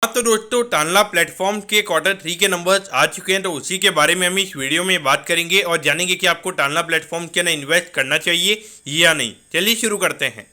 हाँ तो दोस्तों, टानला प्लेटफॉर्म के क्वार्टर 3 के नंबर्स आ चुके हैं, तो उसी के बारे में हम इस वीडियो में बात करेंगे और जानेंगे कि आपको टानला प्लेटफॉर्म के अंदर इन्वेस्ट करना चाहिए या नहीं। चलिए शुरू करते हैं।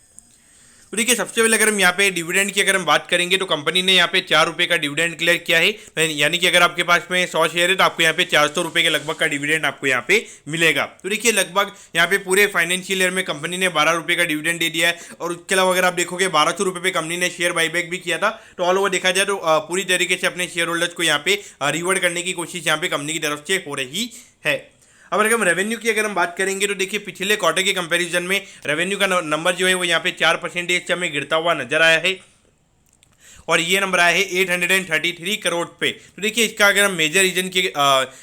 तो देखिए, सबसे पहले अगर हम यहाँ पे डिविडेंड की अगर हम बात करेंगे तो कंपनी ने यहाँ पे 4 रुपये का डिविडेंड क्लियर किया है। यानी कि अगर आपके पास में 100 शेयर है तो आपको यहाँ पे 400 रुपये के लगभग का डिविडेंड आपको यहाँ पे मिलेगा। तो देखिए, लगभग यहाँ पे पूरे फाइनेंशियल ईयर में कंपनी ने 12 रुपये का डिविडेंड दे दिया है। और उसके अलावा अगर आप देखोगे 1200 रुपये पे कंपनी ने शेयर बाईबैक भी किया था। तो ऑल ओवर देखा जाए तो पूरी तरीके से अपने शेयर होल्डर्स को यहाँ पे रिवॉर्ड करने की कोशिश यहाँ पे कंपनी की तरफ से हो रही है। अब अगर हम रेवेन्यू की अगर हम बात करेंगे तो देखिए, पिछले क्वार्टर के कंपैरिजन में रेवेन्यू का नंबर जो है वो यहाँ पे 4% से हमें गिरता हुआ नजर आया है और ये नंबर आया है 833 करोड़ पे। तो देखिए, इसका अगर हम मेजर रीजन की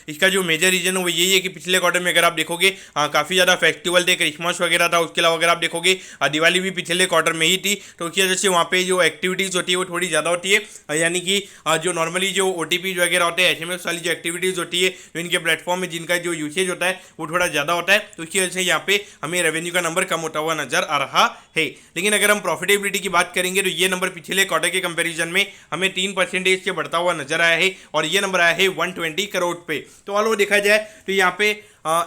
इसका जो मेजर रीजन है वो यही है कि पिछले क्वार्टर में अगर आप देखोगे काफ़ी ज़्यादा फेस्टिवल थे, क्रिसमस वगैरह था। उसके अलावा अगर आप देखोगे दिवाली भी पिछले क्वार्टर में ही थी। तो उसकी वजह से वहाँ पे जो एक्टिविटीज़ होती है वो थोड़ी ज़्यादा होती है। यानी कि जो नॉर्मली जो OTP वगैरह होते हैं, SMS वाली जो एक्टिविटीज़ होती है, जो इनके प्लेटफॉर्म में जिनका जो यूसेज होता है वो थोड़ा ज़्यादा होता है। तो उसकी वजह से यहाँ पे हमें रेवेन्यू का नंबर कम होता हुआ नजर आ रहा है। लेकिन अगर हम प्रॉफिटेबिलिटी की बात करेंगे तो ये नंबर पिछले क्वार्टर के कंपेरिजन में हमें 3% से बढ़ता हुआ नजर आया है और ये नंबर आया है 120 करोड़ पे। तो ऑल ओवर देखा जाए तो यहाँ पे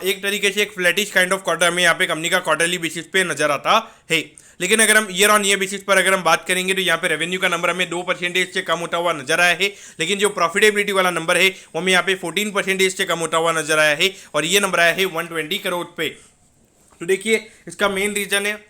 एक तरीके से एक फ्लैटिश काइंड ऑफ क्वार्टर हमें यहाँ पे कंपनी का क्वार्टरली बेसिस पे नजर आता है। लेकिन अगर हम ईयर ऑन ईयर बेसिस पर अगर हम बात करेंगे तो यहाँ पे रेवेन्यू का नंबर हमें 2% से कम होता हुआ नजर आया है। लेकिन जो प्रॉफिटेबिलिटी वाला नंबर है वो हमें यहाँ पे 14% से कम होता हुआ नजर आया है और ये नंबर आया है 120 करोड़ पे। तो देखिए, इसका मेन रीजन है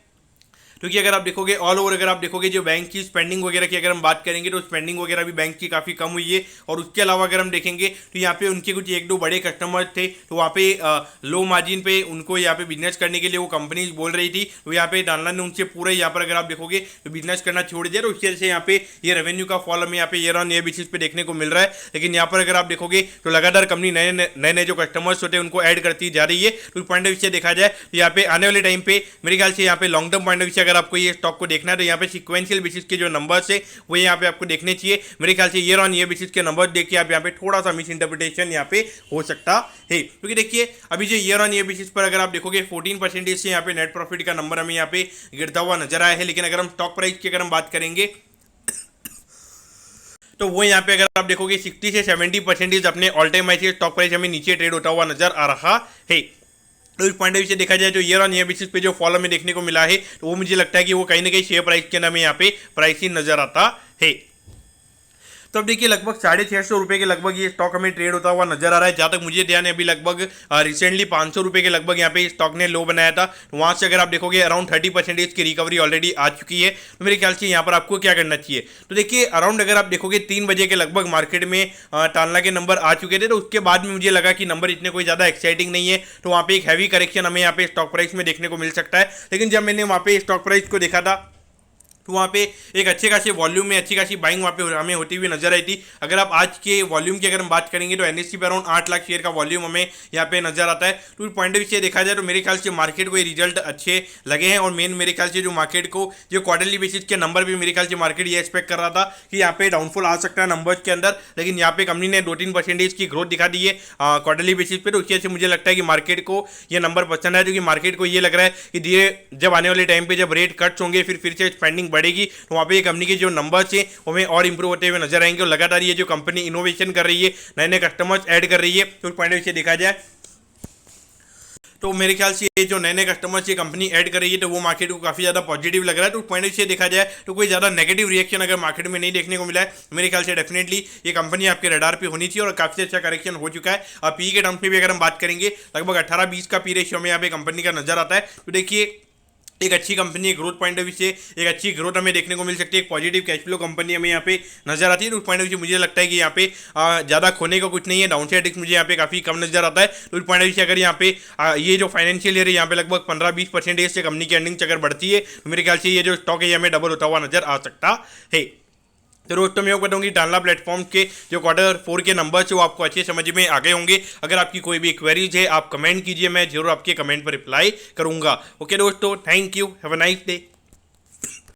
क्योंकि अगर आप देखोगे ऑल ओवर, अगर आप देखोगे जो बैंक की स्पेंडिंग वगैरह की अगर हम बात करेंगे तो स्पेंडिंग वगैरह भी बैंक की काफ़ी कम हुई है। और उसके अलावा अगर हम देखेंगे तो यहाँ पे उनके कुछ 1-2 बड़े कस्टमर्स थे, तो वहाँ पे लो मार्जिन पे उनको यहाँ पे बिजनेस करने के लिए वो कंपनीज बोल रही थी। तो यहाँ पे टानला ने उनसे पूरा यहाँ पर अगर आप देखोगे तो बिजनेस करना छोड़ दिया। तो उसकी वजह से यहाँ पे ये रेवेन्यू का फॉल हमें यहाँ पे ईयर ऑन ईयर बेसिस पे देखने को मिल रहा है। लेकिन यहाँ पर अगर आप देखोगे तो लगातार कंपनी नए नए जो कस्टमर्स होते हैं उनको ऐड करती जा रही है। तो पॉइंट ऑफ व्यू से देखा जाए तो यहाँ पे आने वाले टाइम पे मेरे ख्याल से यहाँ पे long term point of view से अगर आपको ये स्टॉक को देखना है तो यहाँ पे सीक्वेंशियल बेसिस के जो नंबर्स है वो यहाँ पे आपको देखने चाहिए। मेरे ख्याल से ईयर ऑन ईयर बेसिस के नंबर देख के आप यहाँ पे थोड़ा सा मिस इंटरप्रिटेशन यहाँ पे हो सकता है। क्योंकि देखिए, अभी जो ईयर ऑन ईयर बेसिस पर अगर आप देखोगे 14% से यहाँ पे नेट प्रॉफिट का नंबर हमें यहाँ पे गिरता हुआ नजर आया है। लेकिन अगर हम स्टॉक प्राइस की अगर हम बात करेंगे तो वो यहाँ पे अगर आप देखोगे 60 से 70% अपने ऑल टाइम हाई से स्टॉक प्राइस हमें नीचे ट्रेड होता हुआ नजर आ रहा है। तो इस पॉइंट ऑफ व्यू से देखा जाए तो ईयर ऑन ईयर बेसिस पे जो फॉल हमें देखने को मिला है तो वो मुझे लगता है कि वो कहीं ना कहीं शेयर प्राइस के अंदर हमें यहाँ पे प्राइसिंग नजर आता है। तो अब देखिए, लगभग 650 रुपये के लगभग ये स्टॉक हमें ट्रेड होता हुआ नजर आ रहा है। जहाँ तक मुझे ध्यान है अभी लगभग रिसेंटली 500 रुपये के लगभग यहाँ पे स्टॉक ने लो बनाया था। तो वहाँ से अगर आप देखोगे अराउंड 30% की रिकवरी ऑलरेडी आ चुकी है। तो मेरे ख्याल से यहाँ पर आपको क्या करना चाहिए, तो देखिए अराउंड अगर आप देखोगे 3 बजे के लगभग मार्केट में टानला के नंबर आ चुके थे। तो उसके बाद में मुझे लगा कि नंबर इतने कोई ज़्यादा एक्साइटिंग नहीं है, तो वहाँ पे एक हैवी करेक्शन हमें यहाँ पे स्टॉक प्राइस में देखने को मिल सकता है। लेकिन जब मैंने वहाँ पे स्टॉक प्राइस को देखा था तो वहाँ पे एक अच्छे खासे वॉल्यूम में अच्छी खासी बाइंग वहाँ पे हमें होती हुई नजर आई थी। अगर आप आज के वॉल्यूम की अगर हम बात करेंगे तो NSE पे अराउंड 8 लाख शेयर का वॉल्यूम हमें यहाँ पे नजर आता है। तो पॉइंट ऑफ व्यू से देखा जाए तो मेरे ख्याल से मार्केट को ये रिजल्ट अच्छे लगे हैं। और मेन मेरे ख्याल से जो मार्केट को जो क्वार्टरली बेसिस के नंबर भी मेरे ख्याल से मार्केट ये एक्सपेक्ट कर रहा था कि यहाँ पे डाउनफॉल आ सकता है नंबर्स के अंदर। लेकिन यहाँ पे कंपनी ने 2-3% की ग्रोथ दिखा दी है क्वार्टरली बेसिस पे। तो उसकी वजह से मुझे लगता है कि मार्केट को ये नंबर पसंद है, क्योंकि मार्केट को ये लग रहा है कि धीरे जब आने वाले टाइम पे जब रेट कट्स होंगे फिर से स्पेंडिंग बढ़ेगी तो वहाँ पे कंपनी के जो नंबर्स हैं वो हमें और इंप्रूव होते हुए नजर आएंगे। और लगातार ये जो कंपनी इनोवेशन कर रही है, नए नए कस्टमर्स ऐड कर रही है, तो पॉइंट ऑफ व्यू से देखा जाए तो मेरे ख्याल से ये जो नए नए कस्टमर्स ये कंपनी ऐड कर रही है तो वो मार्केट को काफ़ी ज़्यादा पॉजिटिव लग रहा है। तो पॉइंट ऑफ व्यू से देखा जाए तो कोई ज़्यादा नेगेटिव रिएक्शन अगर मार्केट में नहीं देखने को मिला है, मेरे ख्याल से डेफिनेटली ये कंपनी आपके रडार पे होनी चाहिए और काफ़ी अच्छा करेक्शन हो चुका है। अब पी के टर्म्स में भी अगर हम बात करेंगे लगभग 18-20 का पी रेशियो में यहाँ पे कंपनी का नजर आता है। तो देखिए, एक अच्छी कंपनी है, ग्रोथ पॉइंट ऑफ व्यू से एक अच्छी ग्रोथ हमें देखने को मिल सकती है, एक पॉजिटिव कैश फ्लो कंपनी हमें यहाँ पे नजर आती है। तो उस पॉइंट ऑफ व्यू से मुझे लगता है कि यहाँ पे ज़्यादा खोने का कुछ नहीं है, डाउन साइड रिस्क मुझे यहाँ पे काफ़ी कम नजर आता है। तो उस पॉइंट ऑफ व्यू से अगर यहाँ पे ये जो फाइनेंशियल ईयर है यहाँ पे लगभग 15-20% से कंपनी की अर्निंग्स अगर बढ़ती है तो मेरे ख्याल से ये जो स्टॉक है हमें डबल होता हुआ नजर आ सकता है। तो दोस्तों, मैं बताऊंगी टानला प्लेटफॉर्म के जो क्वार्टर 4 के नंबर्स है वो आपको अच्छे समझ में आ गए होंगे। अगर आपकी कोई भी क्वेरीज है आप कमेंट कीजिए, मैं जरूर आपके कमेंट पर रिप्लाई करूंगा। ओके दोस्तों, thank you, have a nice day.